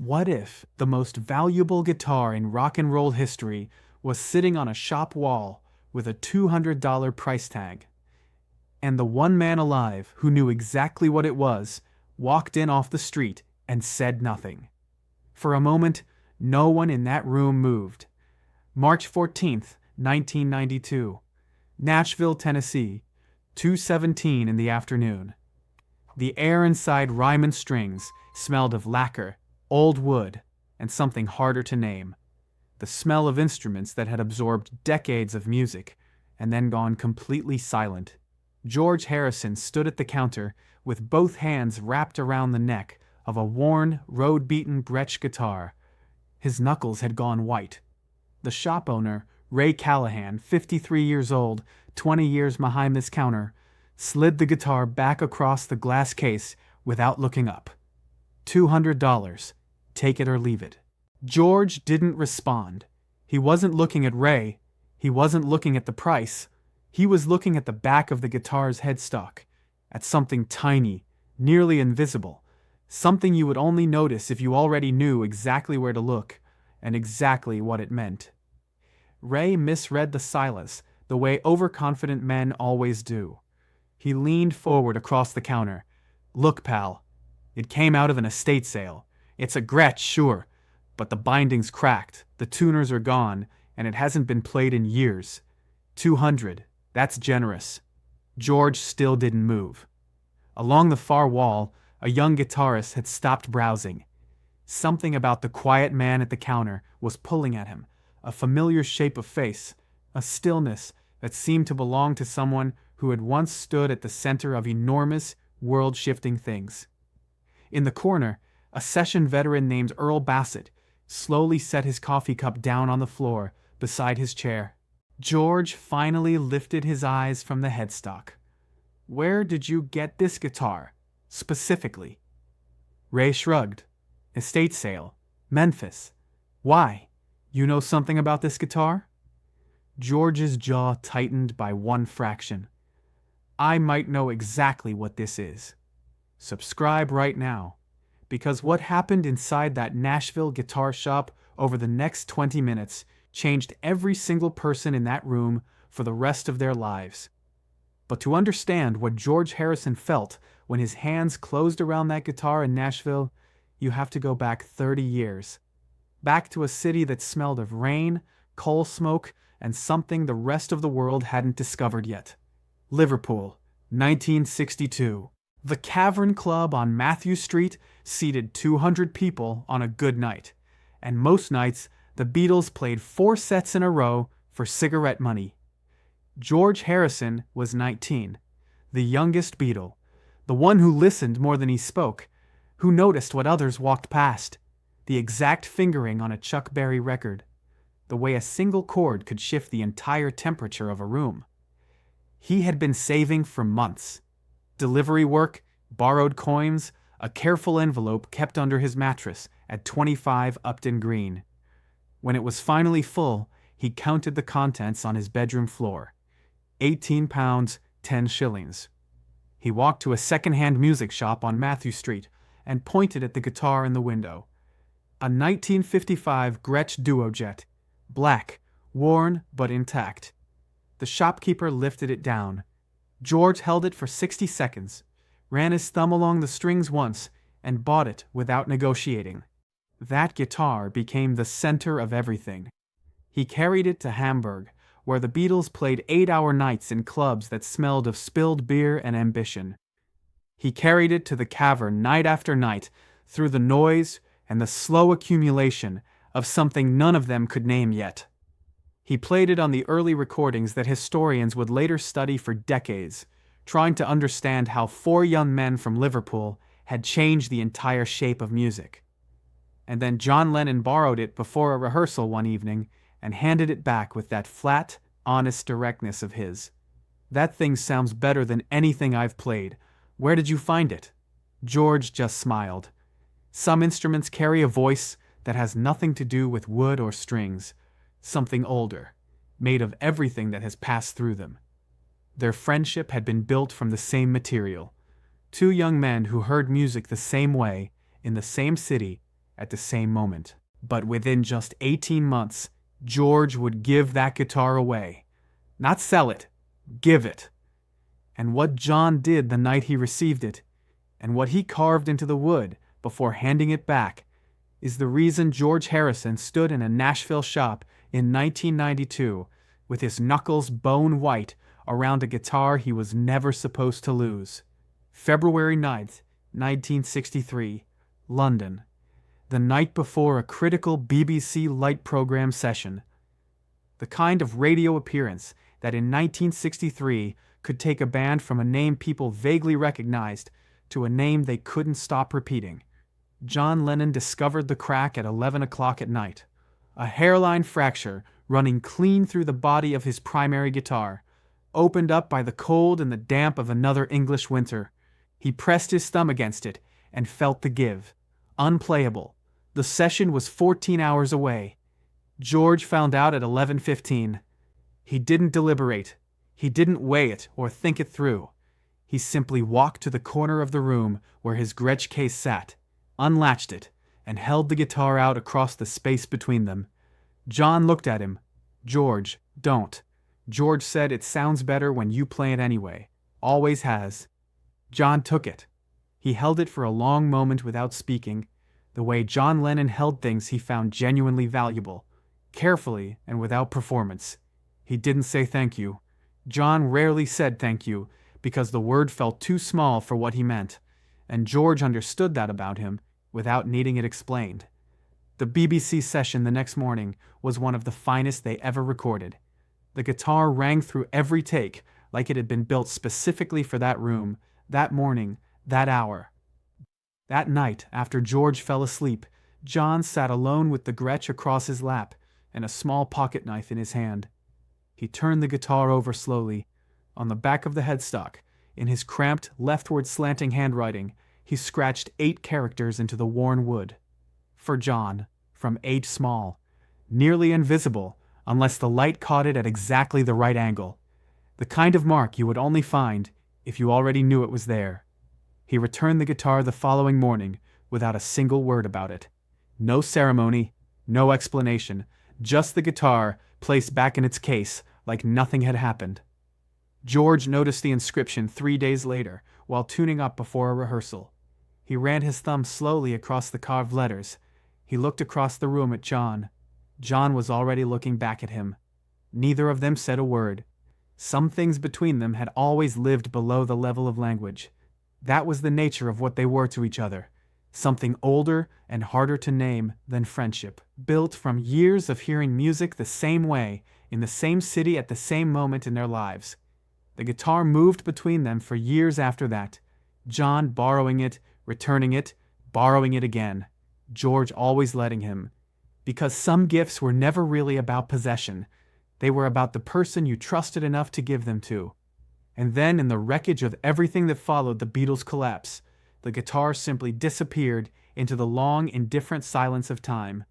What if the most valuable guitar in rock and roll history was sitting on a shop wall with a $200 price tag? And the one man alive who knew exactly what it was walked in off the street and said nothing. For a moment, no one in that room moved. March 14th, 1992. Nashville, Tennessee, 2:17 in the afternoon. The air inside Ryman Strings smelled of lacquer, old wood, and something harder to name. The smell of instruments that had absorbed decades of music and then gone completely silent. George Harrison stood at the counter with both hands wrapped around the neck of a worn, road-beaten Gretsch guitar. His knuckles had gone white. The shop owner, Ray Callahan, 53 years old, 20 years behind this counter, slid the guitar back across the glass case without looking up. $200. Take it or leave it. George didn't respond. He wasn't looking at Ray. He wasn't looking at the price. He was looking at the back of the guitar's headstock, at something tiny, nearly invisible, something you would only notice if you already knew exactly where to look and exactly what it meant. Ray misread the silence the way overconfident men always do. He leaned forward across the counter. Look, pal, it came out of an estate sale. It's a Gretsch, sure, but the binding's cracked, the tuners are gone, and it hasn't been played in years. 200, that's generous. George still didn't move. Along the far wall, a young guitarist had stopped browsing. Something about the quiet man at the counter was pulling at him, a familiar shape of face, a stillness that seemed to belong to someone who had once stood at the center of enormous, world-shifting things. In the corner, a session veteran named Earl Bassett slowly set his coffee cup down on the floor beside his chair. George finally lifted his eyes from the headstock. Where did you get this guitar, specifically? Ray shrugged. Estate sale. Memphis. Why? You know something about this guitar? George's jaw tightened by one fraction. I might know exactly what this is. Subscribe right now, because what happened inside that Nashville guitar shop over the next 20 minutes changed every single person in that room for the rest of their lives. But to understand what George Harrison felt when his hands closed around that guitar in Nashville, you have to go back 30 years. Back to a city that smelled of rain, coal smoke, and something the rest of the world hadn't discovered yet. Liverpool, 1962. The Cavern Club on Matthew Street seated 200 people on a good night, and most nights the Beatles played 4 sets in a row for cigarette money. George Harrison was 19, the youngest Beatle, the one who listened more than he spoke, who noticed what others walked past, the exact fingering on a Chuck Berry record, the way a single chord could shift the entire temperature of a room. He had been saving for months. Delivery work, borrowed coins, a careful envelope kept under his mattress at 25 Upton Green. When it was finally full, he counted the contents on his bedroom floor. 18 pounds, 10 shillings. He walked to a second-hand music shop on Matthew Street and pointed at the guitar in the window. A 1955 Gretsch Duojet, black, worn but intact. The shopkeeper lifted it down. George held it for 60 seconds, ran his thumb along the strings once, and bought it without negotiating. That guitar became the center of everything. He carried it to Hamburg, where the Beatles played 8-hour nights in clubs that smelled of spilled beer and ambition. He carried it to the Cavern night after night, through the noise and the slow accumulation of something none of them could name yet. He played it on the early recordings that historians would later study for decades, trying to understand how 4 young men from Liverpool had changed the entire shape of music. And then John Lennon borrowed it before a rehearsal one evening and handed it back with that flat, honest directness of his. That thing sounds better than anything I've played. Where did you find it? George just smiled. Some instruments carry a voice that has nothing to do with wood or strings, something older, made of everything that has passed through them. Their friendship had been built from the same material. 2 young men who heard music the same way, in the same city, at the same moment. But within just 18 months, George would give that guitar away. Not sell it, give it. And what John did the night he received it, and what he carved into the wood before handing it back, is the reason George Harrison stood in a Nashville shop in 1992 with his knuckles bone white around a guitar he was never supposed to lose. February 9th, 1963, London. The night before a critical BBC Light program session. The kind of radio appearance that in 1963 could take a band from a name people vaguely recognized to a name they couldn't stop repeating. John Lennon discovered the crack at 11 o'clock at night. A hairline fracture running clean through the body of his primary guitar, opened up by the cold and the damp of another English winter. He pressed his thumb against it and felt the give. Unplayable. The session was 14 hours away. George found out at 11:15. He didn't deliberate. He didn't weigh it or think it through. He simply walked to the corner of the room where his Gretsch case sat, unlatched it, and held the guitar out across the space between them. John looked at him. "George, don't." George said, "It sounds better when you play it anyway. Always has." John took it. He held it for a long moment without speaking, the way John Lennon held things he found genuinely valuable, carefully and without performance. He didn't say thank you. John rarely said thank you because the word felt too small for what he meant, and George understood that about him without needing it explained. The BBC session the next morning was one of the finest they ever recorded. The guitar rang through every take like it had been built specifically for that room, that morning, that hour. That night, after George fell asleep, John sat alone with the Gretsch across his lap and a small pocket knife in his hand. He turned the guitar over slowly. On the back of the headstock, in his cramped, leftward slanting handwriting, he scratched 8 characters into the worn wood. For John, from H. Small. Nearly invisible, unless the light caught it at exactly the right angle. The kind of mark you would only find if you already knew it was there. He returned the guitar the following morning without a single word about it. No ceremony, no explanation, just the guitar placed back in its case like nothing had happened. George noticed the inscription 3 days later while tuning up before a rehearsal. He ran his thumb slowly across the carved letters. He looked across the room at John. John was already looking back at him. Neither of them said a word. Some things between them had always lived below the level of language. That was the nature of what they were to each other. Something older and harder to name than friendship, built from years of hearing music the same way, in the same city at the same moment in their lives. The guitar moved between them for years after that, John borrowing it, returning it, borrowing it again, George always letting him. Because some gifts were never really about possession. They were about the person you trusted enough to give them to. And then, in the wreckage of everything that followed the Beatles' collapse, the guitar simply disappeared into the long, indifferent silence of time.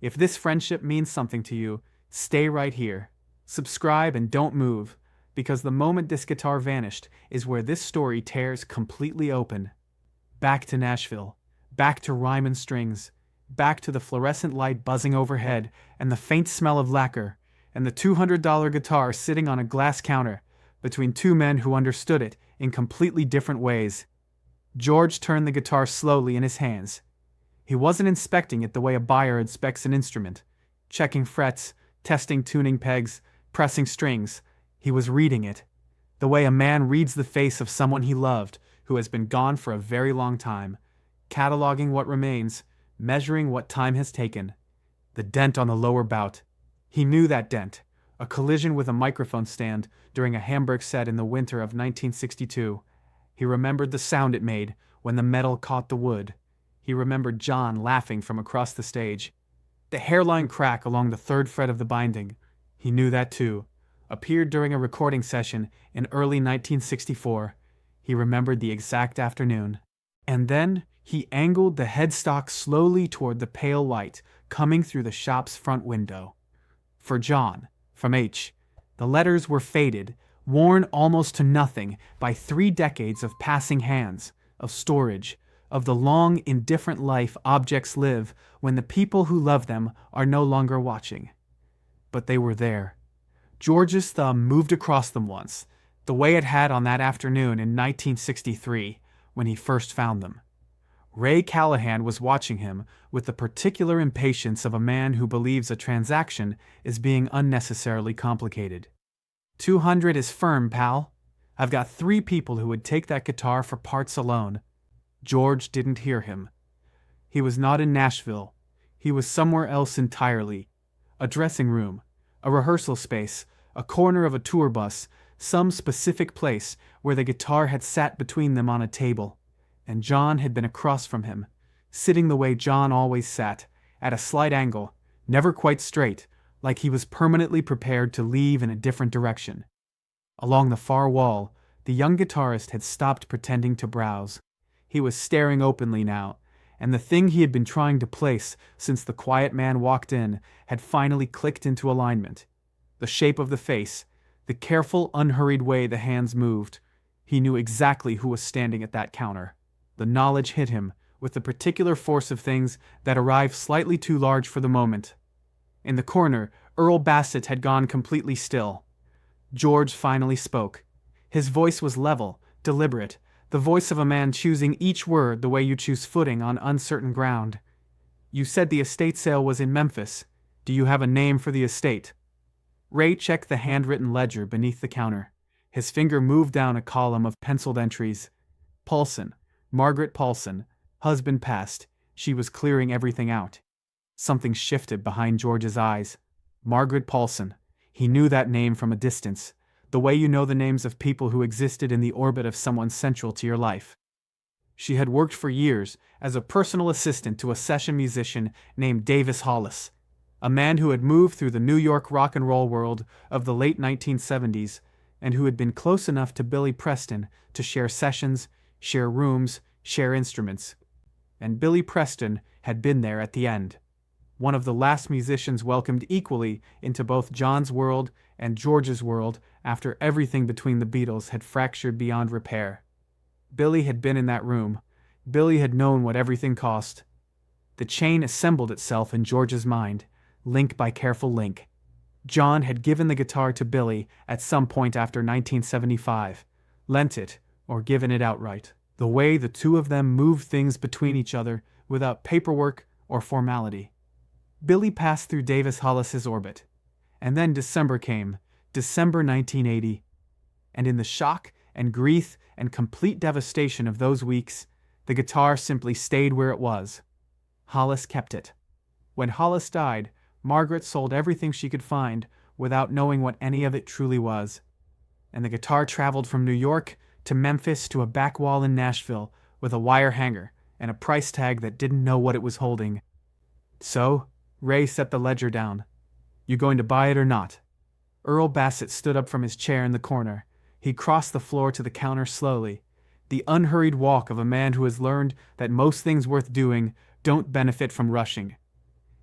If this friendship means something to you, stay right here. Subscribe and don't move, because the moment this guitar vanished is where this story tears completely open. Back to Nashville. Back to rhyme and strings. Back to the fluorescent light buzzing overhead and the faint smell of lacquer, and the $200 guitar sitting on a glass counter between 2 men who understood it in completely different ways. George turned the guitar slowly in his hands. He wasn't inspecting it the way a buyer inspects an instrument, checking frets, testing tuning pegs, pressing strings. He was reading it, the way a man reads the face of someone he loved who has been gone for a very long time, cataloging what remains, measuring what time has taken. The dent on the lower bout. He knew that dent, a collision with a microphone stand during a Hamburg set in the winter of 1962. He remembered the sound it made when the metal caught the wood. He remembered John laughing from across the stage. The hairline crack along the 3rd fret of the binding. He knew that too. Appeared during a recording session in early 1964. He remembered the exact afternoon. And then he angled the headstock slowly toward the pale light coming through the shop's front window. For John, from H. The letters were faded, worn almost to nothing by 3 decades of passing hands, of storage, of the long, indifferent life objects live when the people who love them are no longer watching. But they were there. George's thumb moved across them once, the way it had on that afternoon in 1963 when he first found them. Ray Callahan was watching him with the particular impatience of a man who believes a transaction is being unnecessarily complicated. 200 is firm, pal. I've got 3 people who would take that guitar for parts alone. George didn't hear him. He was not in Nashville. He was somewhere else entirely. A dressing room, a rehearsal space, a corner of a tour bus, some specific place where the guitar had sat between them on a table. And John had been across from him, sitting the way John always sat, at a slight angle, never quite straight, like he was permanently prepared to leave in a different direction. Along the far wall, the young guitarist had stopped pretending to browse. He was staring openly now, and the thing he had been trying to place since the quiet man walked in had finally clicked into alignment. The shape of the face, the careful, unhurried way the hands moved. He knew exactly who was standing at that counter. The knowledge hit him with the particular force of things that arrived slightly too large for the moment. In the corner, Earl Bassett had gone completely still. George finally spoke. His voice was level, deliberate, the voice of a man choosing each word the way you choose footing on uncertain ground. You said the estate sale was in Memphis. Do you have a name for the estate? Ray checked the handwritten ledger beneath the counter. His finger moved down a column of penciled entries. Paulson, Margaret Paulson, husband passed. She was clearing everything out. Something shifted behind George's eyes. Margaret Paulson. He knew that name from a distance, the way you know the names of people who existed in the orbit of someone central to your life. She had worked for years as a personal assistant to a session musician named Davis Hollis, a man who had moved through the New York rock and roll world of the late 1970s and who had been close enough to Billy Preston to share sessions, share rooms, share instruments. And Billy Preston had been there at the end. One of the last musicians welcomed equally into both John's world and George's world after everything between the Beatles had fractured beyond repair. Billy had been in that room. Billy had known what everything cost. The chain assembled itself in George's mind, link by careful link. John had given the guitar to Billy at some point after 1975, lent it, or given it outright. The way the two of them moved things between each other without paperwork or formality. Billy passed through Davis Hollis's orbit. And then December came, December 1980. And in the shock and grief and complete devastation of those weeks, the guitar simply stayed where it was. Hollis kept it. When Hollis died, Margaret sold everything she could find without knowing what any of it truly was. And the guitar traveled from New York to Memphis to a back wall in Nashville with a wire hanger and a price tag that didn't know what it was holding. So, Ray set the ledger down. You going to buy it or not? Earl Bassett stood up from his chair in the corner. He crossed the floor to the counter slowly, the unhurried walk of a man who has learned that most things worth doing don't benefit from rushing.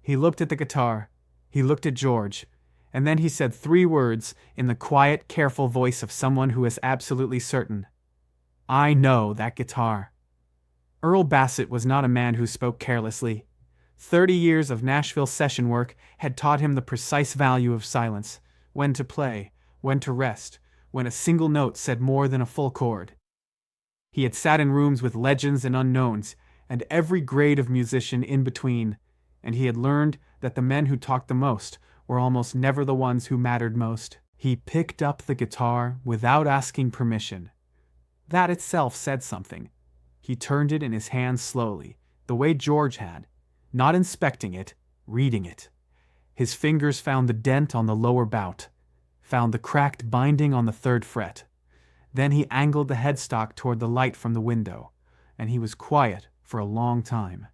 He looked at the guitar. He looked at George. And then he said 3 words in the quiet, careful voice of someone who is absolutely certain. I know that guitar. Earl Bassett was not a man who spoke carelessly. 30 years of Nashville session work had taught him the precise value of silence, when to play, when to rest, when a single note said more than a full chord. He had sat in rooms with legends and unknowns, and every grade of musician in between, and he had learned that the men who talked the most were almost never the ones who mattered most. He picked up the guitar without asking permission. That itself said something. He turned it in his hands slowly, the way George had, not inspecting it, reading it. His fingers found the dent on the lower bout, found the cracked binding on the 3rd fret. Then he angled the headstock toward the light from the window, and he was quiet for a long time.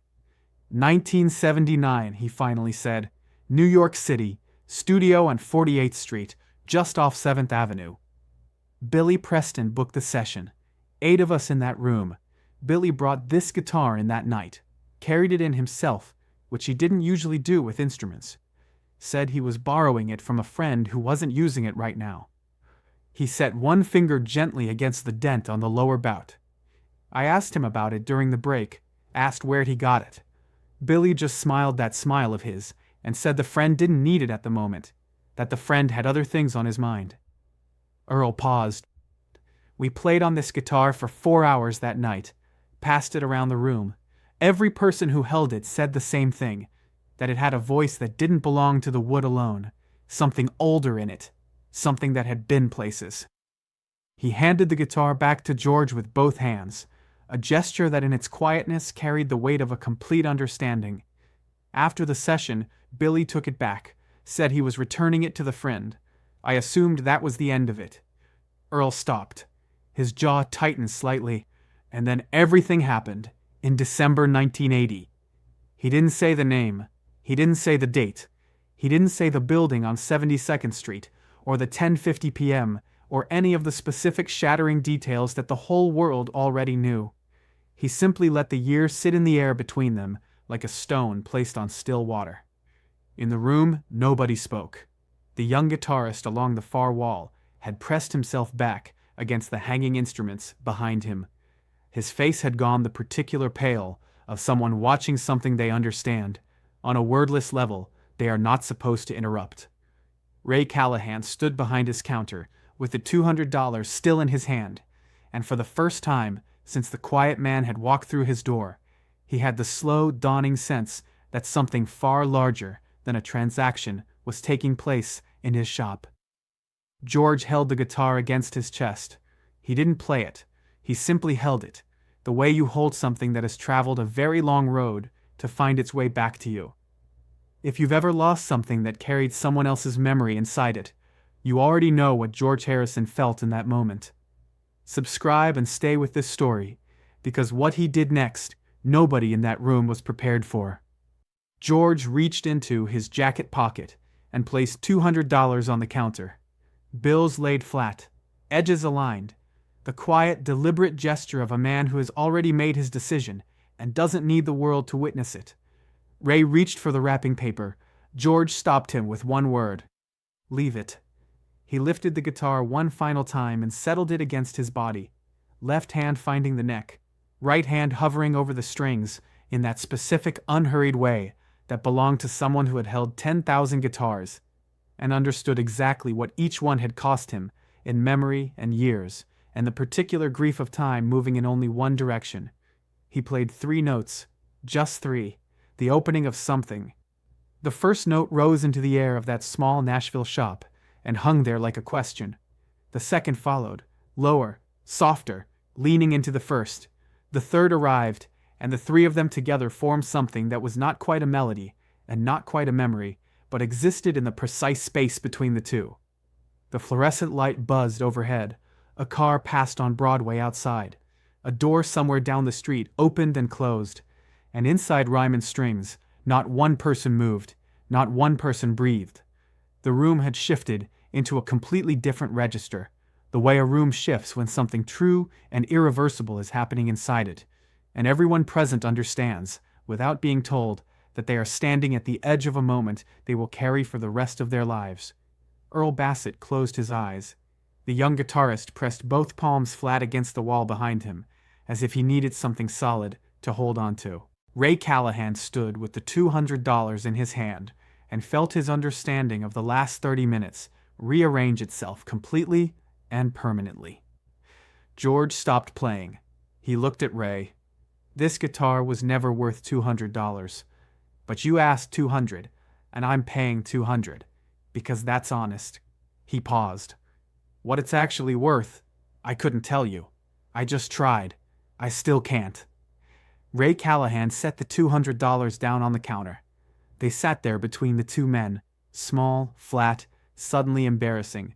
1979, he finally said. New York City, studio on 48th Street, just off 7th Avenue. Billy Preston booked the session. 8 of us in that room. Billy brought this guitar in that night, carried it in himself, which he didn't usually do with instruments. Said he was borrowing it from a friend who wasn't using it right now. He set one finger gently against the dent on the lower bout. I asked him about it during the break, asked where he got it. Billy just smiled that smile of his and said the friend didn't need it at the moment, that the friend had other things on his mind. Earl paused. We played on this guitar for 4 hours that night, passed it around the room. Every person who held it said the same thing, that it had a voice that didn't belong to the wood alone, something older in it, something that had been places. He handed the guitar back to George with both hands, a gesture that in its quietness carried the weight of a complete understanding. After the session, Billy took it back, said he was returning it to the friend. I assumed that was the end of it. Earl stopped. His jaw tightened slightly, and then everything happened in December 1980. He didn't say the name. He didn't say the date. He didn't say the building on 72nd Street, or the 10:50 p.m., or any of the specific shattering details that the whole world already knew. He simply let the year sit in the air between them like a stone placed on still water. In the room, nobody spoke. The young guitarist along the far wall had pressed himself back against the hanging instruments behind him. His face had gone the particular pale of someone watching something they understand. On a wordless level, they are not supposed to interrupt. Ray Callahan stood behind his counter with the $200 still in his hand, and for the first time since the quiet man had walked through his door, he had the slow, dawning sense that something far larger than a transaction was taking place in his shop. George held the guitar against his chest. He didn't play it. He simply held it, the way you hold something that has traveled a very long road to find its way back to you. If you've ever lost something that carried someone else's memory inside it, you already know what George Harrison felt in that moment. Subscribe and stay with this story, because what he did next, nobody in that room was prepared for. George reached into his jacket pocket and placed $200 on the counter. Bills laid flat, edges aligned, the quiet, deliberate gesture of a man who has already made his decision and doesn't need the world to witness it. Ray reached for the wrapping paper. George stopped him with one word. Leave it. He lifted the guitar one final time and settled it against his body, left hand finding the neck, right hand hovering over the strings in that specific, unhurried way that belonged to someone who had held 10,000 guitars and understood exactly what each one had cost him in memory and years, and the particular grief of time moving in only one direction. He played 3 notes, just 3, the opening of something. The first note rose into the air of that small Nashville shop and hung there like a question. The second followed, lower, softer, leaning into the first. The third arrived, and the 3 of them together formed something that was not quite a melody and not quite a memory, but existed in the precise space between the two. The fluorescent light buzzed overhead. A car passed on Broadway outside. A door somewhere down the street opened and closed. And inside Ryman Strings, not one person moved, not one person breathed. The room had shifted into a completely different register, the way a room shifts when something true and irreversible is happening inside it, and everyone present understands, without being told, that they are standing at the edge of a moment they will carry for the rest of their lives. Earl Bassett closed his eyes. The young guitarist pressed both palms flat against the wall behind him, as if he needed something solid to hold on to. Ray Callahan stood with the $200 in his hand and felt his understanding of the last 30 minutes rearrange itself completely and permanently. George stopped playing. He looked at Ray. This guitar was never worth $200, but you asked $200, and I'm paying $200, because that's honest. He paused. What it's actually worth, I couldn't tell you. I just tried. I still can't. Ray Callahan set the $200 down on the counter. They sat there between the 2 men, small, flat, suddenly embarrassing,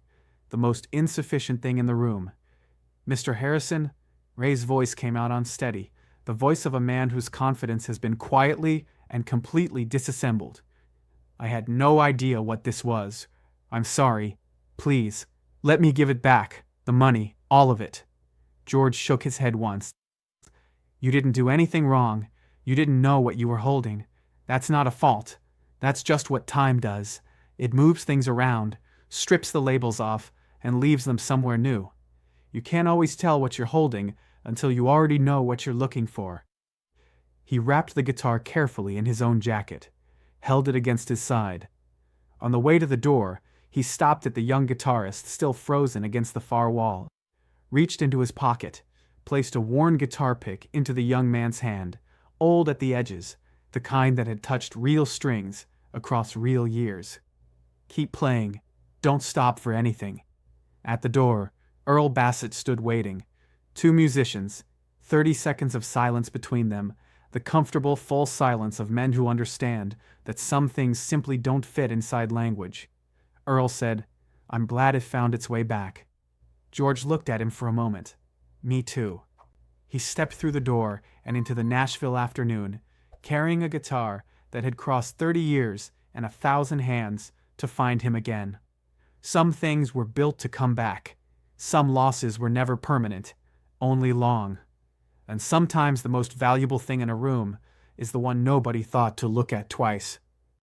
the most insufficient thing in the room. Mr. Harrison, Ray's voice came out unsteady, the voice of a man whose confidence has been quietly and completely disassembled. I had no idea what this was. I'm sorry. Please, let me give it back. The money, all of it. George shook his head once. You didn't do anything wrong. You didn't know what you were holding. That's not a fault. That's just what time does. It moves things around, strips the labels off, and leaves them somewhere new. You can't always tell what you're holding until you already know what you're looking for. He wrapped the guitar carefully in his own jacket, held it against his side. On the way to the door, he stopped at the young guitarist still frozen against the far wall, reached into his pocket, placed a worn guitar pick into the young man's hand, old at the edges, the kind that had touched real strings across real years. Keep playing. Don't stop for anything. At the door, Earl Bassett stood waiting. Two musicians, 30 seconds of silence between them, the comfortable, full silence of men who understand that some things simply don't fit inside language. Earl said, "I'm glad it found its way back." George looked at him for a moment. "Me too." He stepped through the door and into the Nashville afternoon, carrying a guitar that had crossed 30 years and 1,000 hands to find him again. Some things were built to come back. Some losses were never permanent, only long. And sometimes the most valuable thing in a room is the one nobody thought to look at twice.